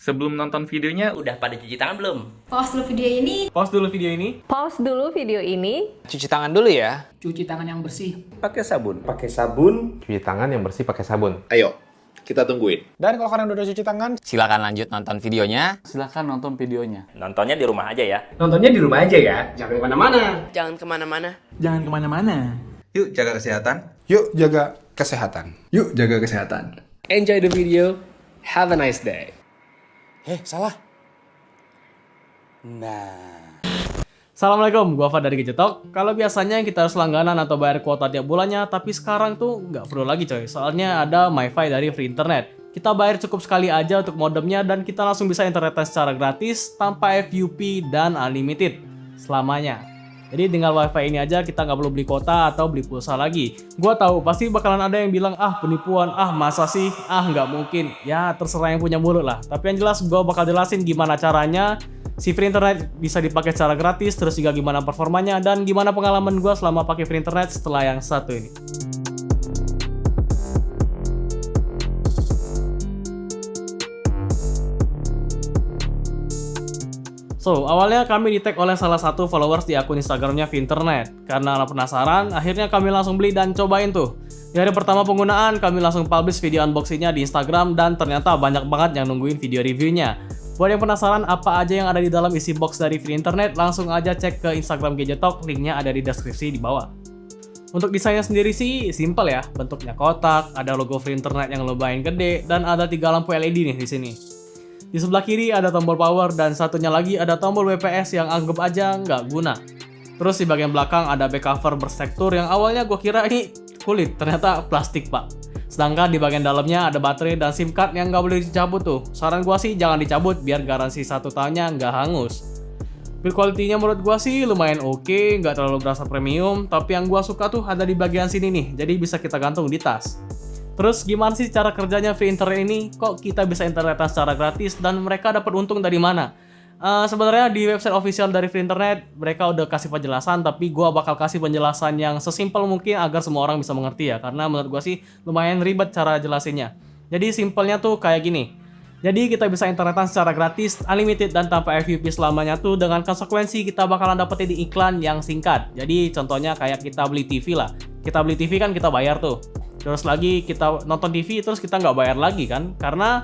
Sebelum nonton videonya, Udah pada cuci tangan belum? Pause dulu video ini. pause dulu video ini. Pause dulu video ini. Cuci tangan dulu ya. Cuci tangan yang bersih. Pakai sabun. Pakai sabun. Cuci tangan yang bersih pakai sabun. Ayo, kita tungguin. Dan kalau kalian udah cuci tangan, Silakan lanjut nonton videonya. Silahkan nonton videonya. Nontonnya di rumah aja ya. Nontonnya di rumah aja ya. Jangan kemana-mana. Jangan kemana-mana. Jangan kemana-mana. Yuk jaga kesehatan. yuk jaga kesehatan. Yuk jaga kesehatan. Enjoy the video. Have a nice day. Salah. Assalamualaikum, gua Fad dari Gadgetalk. Kalau biasanya kita harus langganan atau bayar kuota tiap bulannya, tapi sekarang tuh nggak perlu lagi coy. Soalnya ada MiFi dari Free Internet. Kita bayar cukup sekali aja untuk modemnya dan kita langsung bisa internetan secara gratis tanpa FUP dan unlimited selamanya. Jadi tinggal WiFi ini aja, kita nggak perlu beli kuota atau beli pulsa lagi. Gua tahu pasti bakalan ada yang bilang penipuan, masa sih, nggak mungkin. Ya terserah yang punya mulut lah. Tapi yang jelas gua bakal jelasin gimana caranya si Free Internet bisa dipakai secara gratis, terus juga gimana performanya dan gimana pengalaman gua selama pakai Free Internet setelah yang satu ini. So, awalnya kami di-tag oleh salah satu followers di akun Instagramnya Free Internet. Karena penasaran, akhirnya kami langsung beli dan cobain tuh. Di hari pertama penggunaan, kami langsung publish video unboxingnya di Instagram dan ternyata banyak banget yang nungguin video reviewnya. Buat yang penasaran apa aja yang ada di dalam isi box dari Free Internet, langsung aja cek ke Instagram Gadgetalk, linknya ada di deskripsi di bawah. Untuk desainnya sendiri sih simple ya, bentuknya kotak, ada logo Free Internet yang lumayan gede, dan ada 3 lampu LED nih di sini. Di sebelah kiri ada tombol power dan satunya lagi ada tombol WPS yang anggap aja nggak guna. Terus di bagian belakang ada back cover bertekstur yang awalnya gue kira ini kulit, ternyata plastik pak. Sedangkan di bagian dalamnya ada baterai dan SIM card yang nggak boleh dicabut tuh. Saran gue sih jangan dicabut biar garansi 1 tahunnya nggak hangus. Build quality-nya menurut gue sih lumayan oke, nggak terlalu berasa premium. Tapi yang gue suka tuh ada di bagian sini nih, jadi bisa kita gantung di tas. Terus gimana sih cara kerjanya Free Internet ini? Kok kita bisa internetan secara gratis dan mereka dapat untung dari mana? Sebenarnya di website official dari Free Internet mereka udah kasih penjelasan, tapi gua bakal kasih penjelasan yang sesimpel mungkin agar semua orang bisa mengerti ya. Karena menurut gua sih lumayan ribet cara jelasinnya. Jadi simpelnya tuh kayak gini. Jadi kita bisa internetan secara gratis, unlimited dan tanpa FUP selamanya tuh dengan konsekuensi kita bakalan dapetin di iklan yang singkat. Jadi contohnya kayak kita beli TV lah. Kita beli TV kan kita bayar tuh. Terus lagi kita nonton TV terus kita nggak bayar lagi kan, karena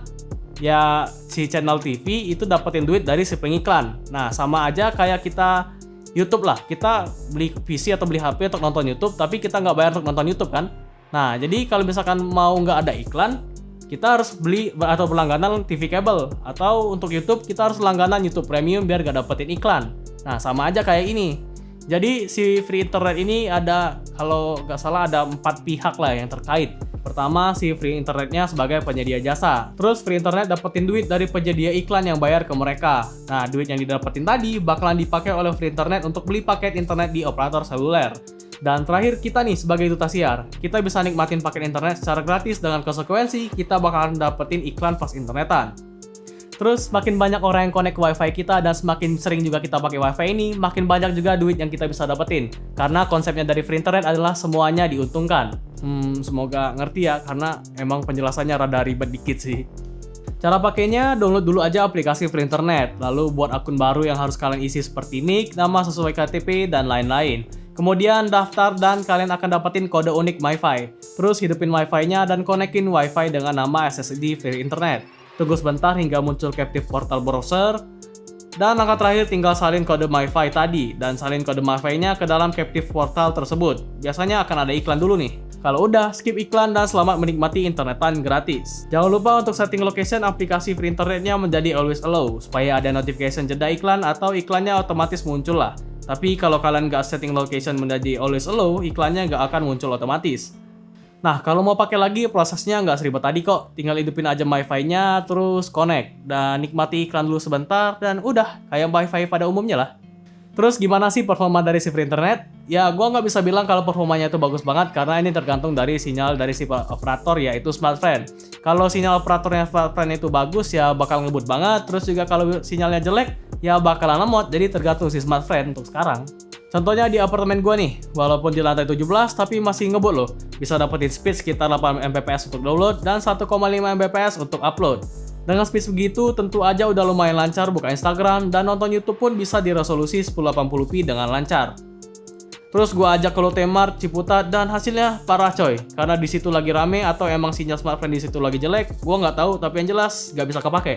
ya si channel TV itu dapetin duit dari si pengiklan. Nah sama aja kayak kita YouTube lah, kita beli PC atau beli HP untuk nonton YouTube tapi kita nggak bayar untuk nonton YouTube kan. Nah jadi kalau misalkan mau nggak ada iklan, kita harus beli atau berlangganan TV kabel, atau untuk YouTube kita harus langganan YouTube Premium biar nggak dapetin iklan. Nah sama aja kayak ini. Jadi si Free Internet ini ada, kalau nggak salah ada 4 pihak lah yang terkait. Pertama si Free Internetnya sebagai penyedia jasa. Terus Free Internet dapetin duit dari penyedia iklan yang bayar ke mereka. Nah duit yang didapetin tadi bakalan dipakai oleh Free Internet untuk beli paket internet di operator seluler. Dan terakhir kita nih sebagai duta siar, kita bisa nikmatin paket internet secara gratis dengan konsekuensi kita bakalan dapetin iklan pas internetan. Terus makin banyak orang yang connect WiFi kita dan semakin sering juga kita pakai WiFi ini, makin banyak juga duit yang kita bisa dapetin. Karena konsepnya dari Free Internet adalah semuanya diuntungkan. Semoga ngerti ya, karena emang penjelasannya rada ribet dikit sih. Cara pakainya, download dulu aja aplikasi Free Internet. Lalu buat akun baru yang harus kalian isi seperti nick, nama sesuai KTP, dan lain-lain. Kemudian daftar dan kalian akan dapetin kode unik MiFi. Terus hidupin WiFi-nya dan konekin WiFi dengan nama SSID Free Internet. Tunggu sebentar hingga muncul captive portal browser. Dan langkah terakhir tinggal salin kode MiFi tadi. Dan salin kode MiFi-nya ke dalam captive portal tersebut. Biasanya akan ada iklan dulu nih. Kalau udah, skip iklan dan selamat menikmati internetan gratis. Jangan lupa untuk setting location aplikasi Free Internetnya menjadi always allow. Supaya ada notification jeda iklan atau iklannya otomatis muncul lah. Tapi kalau kalian nggak setting location menjadi always allow, iklannya nggak akan muncul otomatis. Nah, kalau mau pakai lagi prosesnya nggak seribet tadi kok. Tinggal hidupin aja MiFi-nya, terus connect. Dan nikmati iklan dulu sebentar, dan udah, kayak MiFi pada umumnya lah. Terus gimana sih performa dari si Free Internet? Ya, gua nggak bisa bilang kalau performanya itu bagus banget, karena ini tergantung dari sinyal dari si operator, yaitu Smartfren. Kalau sinyal operatornya Smartfren itu bagus, ya bakal ngebut banget. Terus juga kalau sinyalnya jelek, ya bakalan lemot. Jadi tergantung si Smartfren untuk sekarang. Contohnya di apartemen gua nih, walaupun di lantai 17 tapi masih ngebut loh. Bisa dapetin speed sekitar 8 Mbps untuk download dan 1,5 Mbps untuk upload. Dengan speed segitu, tentu aja udah lumayan lancar buka Instagram dan nonton YouTube pun bisa di resolusi 1080p dengan lancar. Terus gua ajak ke Lotte Mart, Ciputat, dan hasilnya parah coy. Karena di situ lagi rame atau emang sinyal smartphone di situ lagi jelek, gua nggak tahu, tapi yang jelas nggak bisa kepake.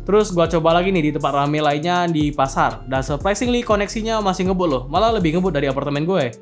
Terus gua coba lagi nih di tempat rame lainnya di pasar, dan surprisingly koneksinya masih ngebut loh, malah lebih ngebut dari apartemen gue.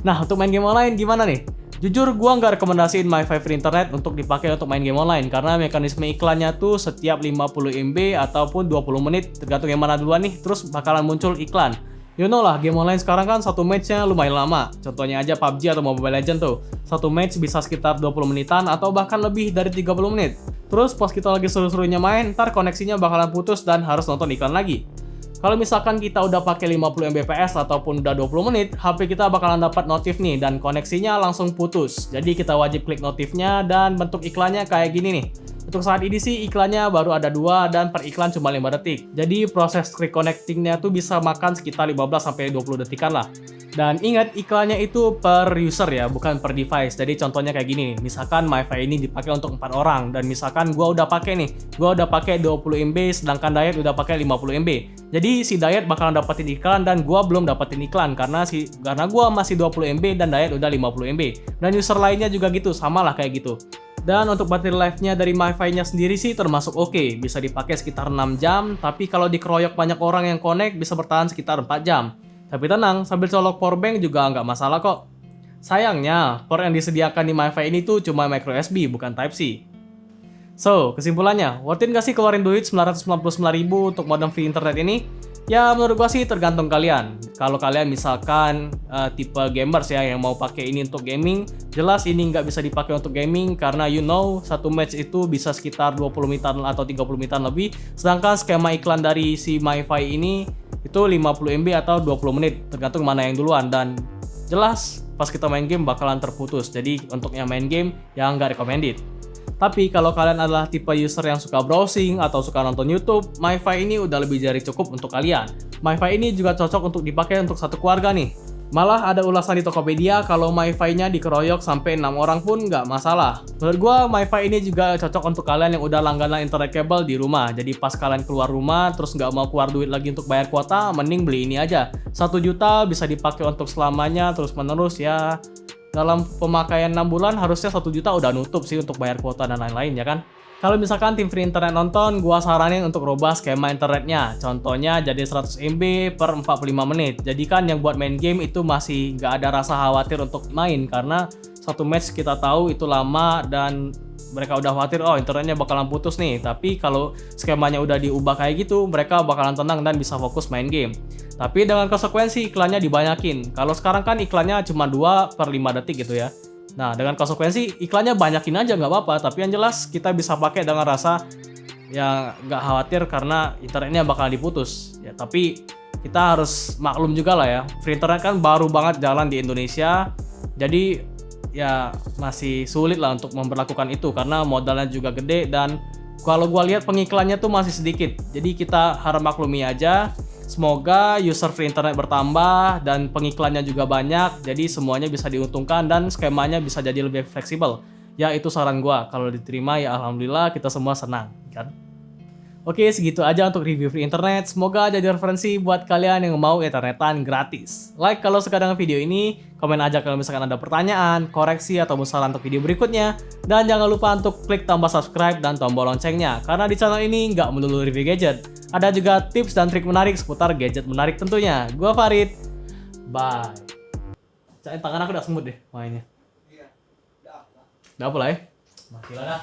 Nah, untuk main game online gimana nih? Jujur gua nggak rekomendasiin MiFi Free Internet untuk dipakai untuk main game online karena mekanisme iklannya tuh setiap 50 MB ataupun 20 menit tergantung yang mana duluan nih, terus bakalan muncul iklan. You know lah, game online sekarang kan satu match-nya lumayan lama. Contohnya aja PUBG atau Mobile Legends tuh. Satu match bisa sekitar 20 menitan atau bahkan lebih dari 30 menit. Terus pas kita lagi seru-serunya main, ntar koneksinya bakalan putus dan harus nonton iklan lagi. Kalau misalkan kita udah pakai 50 Mbps ataupun udah 20 menit, HP kita bakalan dapat notif nih dan koneksinya langsung putus. Jadi kita wajib klik notifnya dan bentuk iklannya kayak gini nih. Untuk saat ini sih iklannya baru ada 2 dan per iklan cuma 5 detik. Jadi proses reconnecting-nya tuh bisa makan sekitar 15-20 detikan lah. Dan ingat iklannya itu per user ya, bukan per device. Jadi contohnya kayak gini, misalkan MiFi ini dipakai untuk 4 orang dan misalkan gua udah pakai 20 MB sedangkan Dayat udah pakai 50 MB. Jadi si Dayat bakalan dapetin iklan dan gua belum dapetin iklan karena gua masih 20 MB dan Dayat udah 50 MB. Dan user lainnya juga gitu, samalah kayak gitu. Dan untuk baterai life-nya dari MiFi-nya sendiri sih termasuk oke, bisa dipakai sekitar 6 jam, tapi kalau dikeroyok banyak orang yang connect bisa bertahan sekitar 4 jam. Tapi tenang, sambil colok powerbank juga nggak masalah kok. Sayangnya, port yang disediakan di MiFi ini tuh cuma micro USB, bukan Type-C. So, kesimpulannya, worth it nggak sih keluarin duit 999.000 untuk modem free internet ini? Ya, menurut gua sih tergantung kalian. Kalau kalian misalkan tipe gamers ya yang mau pakai ini untuk gaming, jelas ini nggak bisa dipakai untuk gaming karena you know, satu match itu bisa sekitar 20 menitan atau 30 menitan lebih. Sedangkan skema iklan dari si MiFi ini itu 50 MB atau 20 menit, tergantung mana yang duluan. Dan jelas pas kita main game bakalan terputus. Jadi untuk yang main game yang nggak recommended. Tapi kalau kalian adalah tipe user yang suka browsing atau suka nonton YouTube, MiFi ini udah lebih dari cukup untuk kalian. MiFi ini juga cocok untuk dipakai untuk satu keluarga nih. Malah ada ulasan di Tokopedia kalau MiFi-nya dikeroyok sampai 6 orang pun nggak masalah. Menurut gua MiFi ini juga cocok untuk kalian yang udah langganan internet kabel di rumah. Jadi pas kalian keluar rumah terus nggak mau keluar duit lagi untuk bayar kuota, mending beli ini aja. 1 juta bisa dipakai untuk selamanya terus menerus ya. Dalam pemakaian 6 bulan harusnya 1 juta udah nutup sih untuk bayar kuota dan lain-lain ya kan. Kalau misalkan tim free internet nonton, gua saranin untuk rubah skema internetnya. Contohnya jadi 100 MB per 45 menit. Jadi kan yang buat main game itu masih nggak ada rasa khawatir untuk main karena satu match kita tahu itu lama dan mereka udah khawatir oh internetnya bakalan putus nih. Tapi kalau skemanya udah diubah kayak gitu, mereka bakalan tenang dan bisa fokus main game. Tapi dengan konsekuensi iklannya dibanyakin. Kalau sekarang kan iklannya cuma 2 per 5 detik gitu ya. Nah dengan konsekuensi iklannya banyakin aja nggak apa-apa. Tapi yang jelas kita bisa pakai dengan rasa yang nggak khawatir karena internetnya bakal diputus. Ya tapi kita harus maklum juga lah ya. Free internet kan baru banget jalan di Indonesia. Jadi ya masih sulit lah untuk memperlakukan itu karena modalnya juga gede dan kalau gua lihat pengiklannya tuh masih sedikit. Jadi kita harap maklumi aja. Semoga user free internet bertambah dan pengiklannya juga banyak, jadi semuanya bisa diuntungkan dan skemanya bisa jadi lebih fleksibel. Ya itu saran gua, kalau diterima ya alhamdulillah kita semua senang, kan? Oke, segitu aja untuk review free internet. Semoga jadi referensi buat kalian yang mau internetan gratis. Like kalau suka dengan video ini, komen aja kalau misalkan ada pertanyaan, koreksi, atau saran untuk video berikutnya. Dan jangan lupa untuk klik tombol subscribe dan tombol loncengnya, karena di channel ini nggak melulu review gadget. Ada juga tips dan trik menarik seputar gadget menarik tentunya. Gua Farid, bye. Tangan aku udah semut deh mainnya. Iya, udah apa lah ya? Mati lah dah.